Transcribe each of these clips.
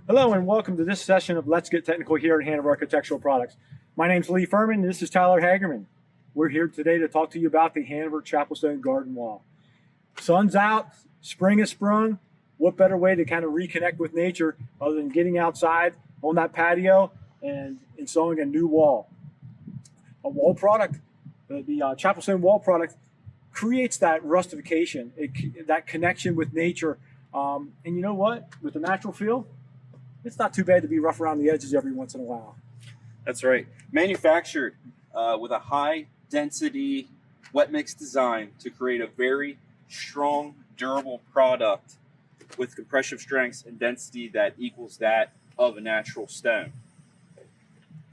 Hello and welcome to this session of Let's Get Technical here at Hanover Architectural Products. My name's Lee Furman and this is Tyler Hagerman. We're here today to talk to you about the Hanover Chapel Stone Garden Wall. Sun's out, spring has sprung. What better way to kind of reconnect with nature other than getting outside on that patio and installing a new wall. A wall product, the Chapel Stone wall product creates that rustification, that connection with nature. And you know what? With the natural feel, it's not too bad to be rough around the edges every once in a while. That's right. Manufactured with a high density wet mix design to create a very strong, durable product with compression strengths and density that equals that of a natural stone.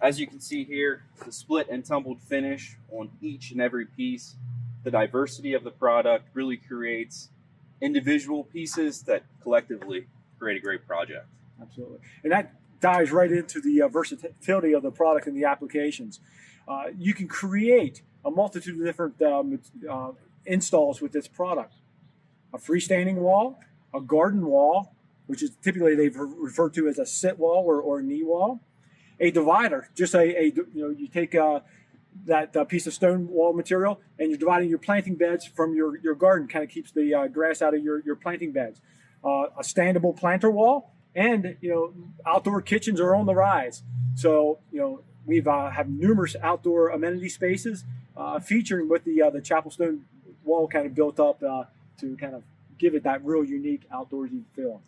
As you can see here, the split and tumbled finish on each and every piece, the diversity of the product really creates individual pieces that collectively create a great project. Absolutely. And that dives right into the versatility of the product and the applications. You can create a multitude of different installs with this product. A freestanding wall, a garden wall, which is typically they've referred to as a sit wall or a knee wall. A divider, just you take that piece of stone wall material and you're dividing your planting beds from your garden, kind of keeps the grass out of your planting beds. A standable planter wall, and outdoor kitchens are on the rise. So we've have numerous outdoor amenity spaces featuring with the Chapel Stone wall kind of built up to kind of give it that real unique outdoorsy feel.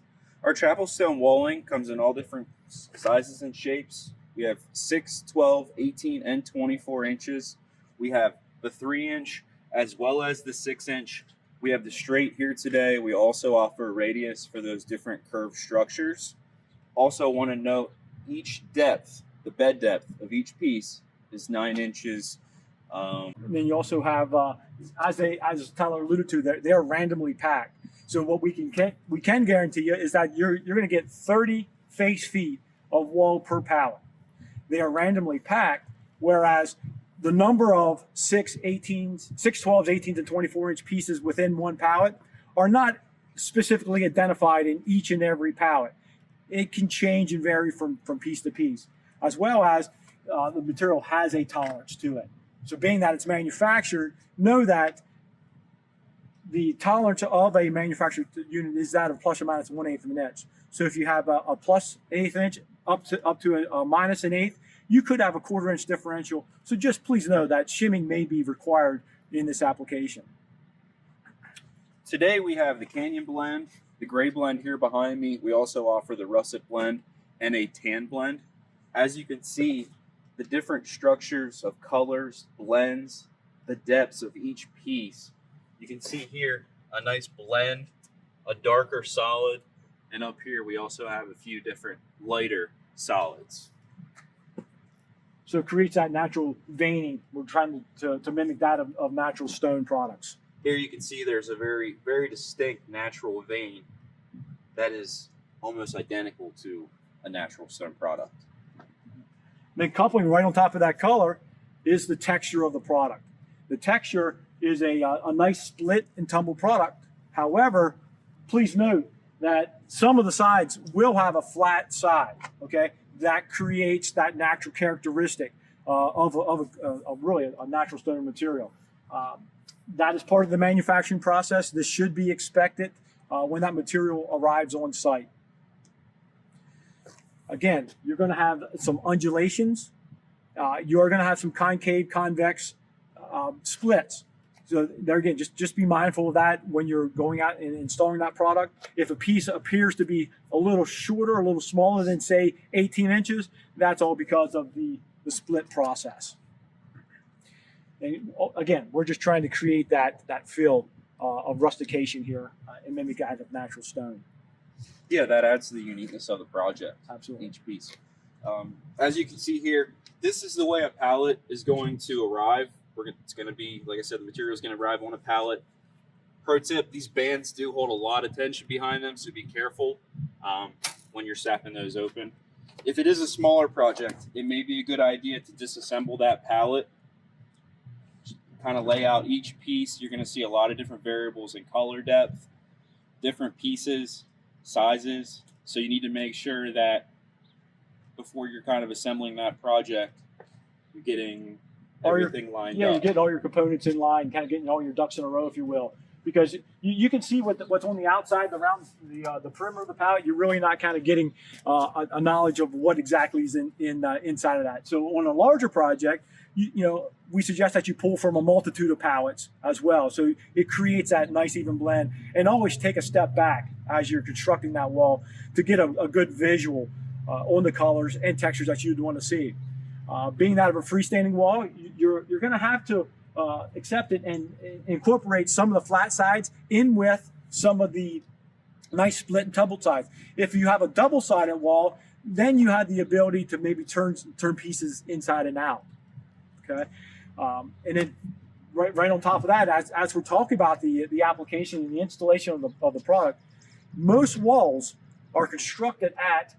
Our Chapel Stone walling comes in all different sizes and shapes. We have 6, 12, 18, and 24 inches. We have the 3-inch as well as the 6-inch. We have the straight here today. We also offer a radius for those different curved structures. Also want to note each depth, the bed depth of each piece is 9 inches. And then you also have, as Tyler alluded to, they're randomly packed. So what we can guarantee you is that you're going to get 30 face feet of wall per pallet. They are randomly packed, whereas the number of 6, 12s, 18s, and 24-inch pieces within one pallet are not specifically identified in each and every pallet. It can change and vary from piece to piece, as well as the material has a tolerance to it. So being that it's manufactured, know that the tolerance of a manufactured unit is that of plus or minus 1/8 of an inch. So if you have a plus 1/8 inch up to a minus 1/8, you could have a 1/4 inch differential. So just please know that shimming may be required in this application. Today we have the Canyon blend, the gray blend here behind me. We also offer the russet blend and a tan blend. As you can see, the different structures of colors, blends, the depths of each piece. You can see here a nice blend, a darker solid, and up here we also have a few different lighter solids. So it creates that natural veining. We're trying to mimic that of natural stone products. Here you can see there's a very, very distinct natural vein that is almost identical to a natural stone product. Then coupling right on top of that color is the texture of the product. The texture is a nice split and tumble product. However, please note that some of the sides will have a flat side, okay? That creates that natural characteristic of really a natural stone material. That is part of the manufacturing process. This should be expected when that material arrives on site. Again, you're going to have some undulations. You are going to have some concave, convex splits. So there again, just be mindful of that when you're going out and installing that product. If a piece appears to be a little shorter, a little smaller than say 18 inches, that's all because of the split process. And again, we're just trying to create that feel of rustication here and mimic that of natural stone. Yeah, that adds to the uniqueness of the project. Absolutely. Each piece. As you can see here, this is the way a pallet is going to arrive. It's going to be, like I said, the material is going to arrive on a pallet. Pro tip, these bands do hold a lot of tension behind them, so be careful when you're snapping those open. If it is a smaller project, it may be a good idea to disassemble that pallet. Kind of lay out each piece. You're going to see a lot of different variables in color depth, different pieces, sizes, So you need to make sure that before you're kind of assembling that project, you're getting everything lined Yeah, up. you're getting all your components in line, kind of getting all your ducks in a row, if you will. Because you can see what's on the outside, around the perimeter of the pallet. You're really not kind of getting a knowledge of what exactly is inside of that. So on a larger project, we suggest that you pull from a multitude of pallets as well. So it creates that nice even blend. And always take a step back as you're constructing that wall to get a good visual on the colors and textures that you'd want to see. Being that of a freestanding wall, you're going to have to accept it and incorporate some of the flat sides in with some of the nice split and tumbled sides. If you have a double-sided wall, then you have the ability to maybe turn pieces inside and out. Okay, and then right on top of that, as we're talking about the application and the installation of the product, most walls are constructed at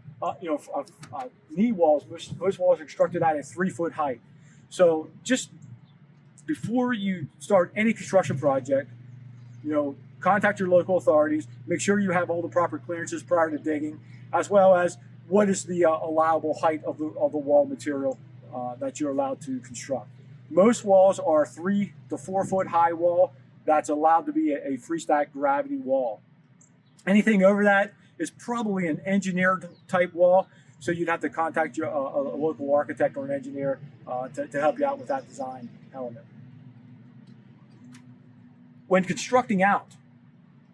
knee walls. Most walls are constructed at a 3-foot height. So just before you start any construction project, contact your local authorities. Make sure you have all the proper clearances prior to digging, as well as what is the allowable height of the wall material that you're allowed to construct. Most walls are 3 to 4 foot high wall that's allowed to be a freestack gravity wall. Anything over that is probably an engineered type wall, so you'd have to contact a local architect or an engineer to help you out with that design element. When constructing out,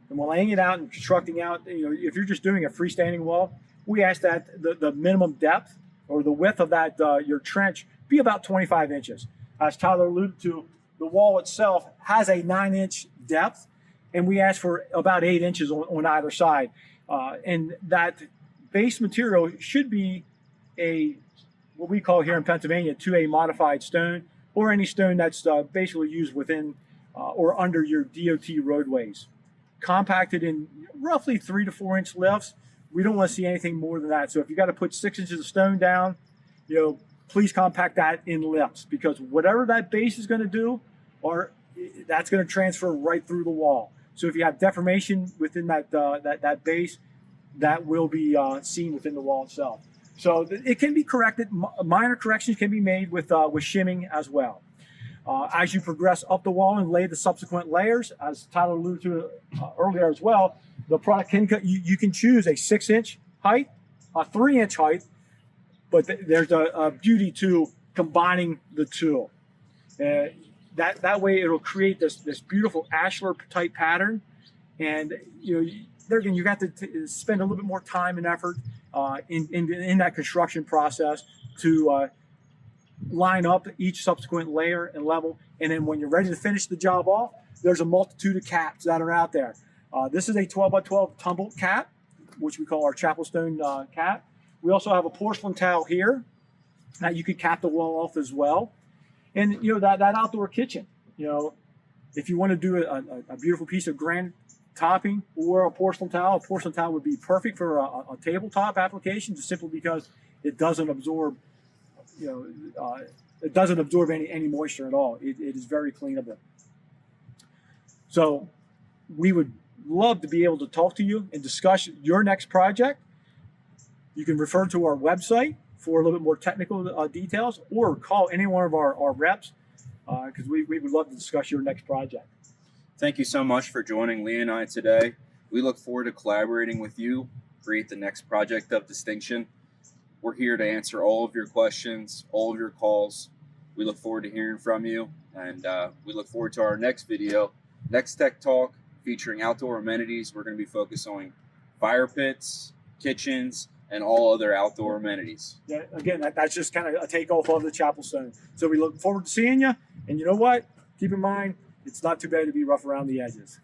and when laying it out and constructing out, if you're just doing a freestanding wall, we ask that the minimum depth or the width of that your trench be about 25 inches. As Tyler alluded to, the wall itself has a 9-inch depth, and we ask for about 8 inches on either side. And that base material should be what we call here in Pennsylvania, 2A modified stone, or any stone that's basically used within or under your DOT roadways. Compacted in roughly 3 to 4 inch lifts. We don't want to see anything more than that. So if you got to put 6 inches of stone down, please compact that in lifts, because whatever that base is going to do, that's going to transfer right through the wall. So if you have deformation within that base, that will be seen within the wall itself. So it can be corrected. Minor corrections can be made with shimming as well. As you progress up the wall and lay the subsequent layers, as Tyler alluded to earlier as well, the product you can choose a 6-inch height, a 3-inch height, but there's a beauty to combining the two. That way it'll create this beautiful ashlar type pattern, and there again you got to spend a little bit more time and effort in that construction process to line up each subsequent layer and level, and then when you're ready to finish the job off, there's a multitude of caps that are out there. This is a 12 by 12 tumbled cap, which we call our chapel stone cap. We also have a porcelain tile here that you could cap the wall off as well. And that outdoor kitchen, if you want to do a beautiful piece of granite topping or a porcelain tile would be perfect for a tabletop application, just simply because it doesn't absorb any moisture at all. It is very cleanable. So we would love to be able to talk to you and discuss your next project. You can refer to our website for a little bit more technical details, or call any one of our reps, because we would love to discuss your next project. Thank you so much for joining Lee and I today. We look forward to collaborating with you, create the next project of distinction. We're here to answer all of your questions, all of your calls. We look forward to hearing from you, and we look forward to our next video, Next Tech Talk, featuring outdoor amenities. We're going to be focused on fire pits, kitchens, and all other outdoor amenities. Yeah, again, that's just kind of a takeoff of the chapel stone. So we look forward to seeing you. And you know what? Keep in mind, it's not too bad to be rough around the edges.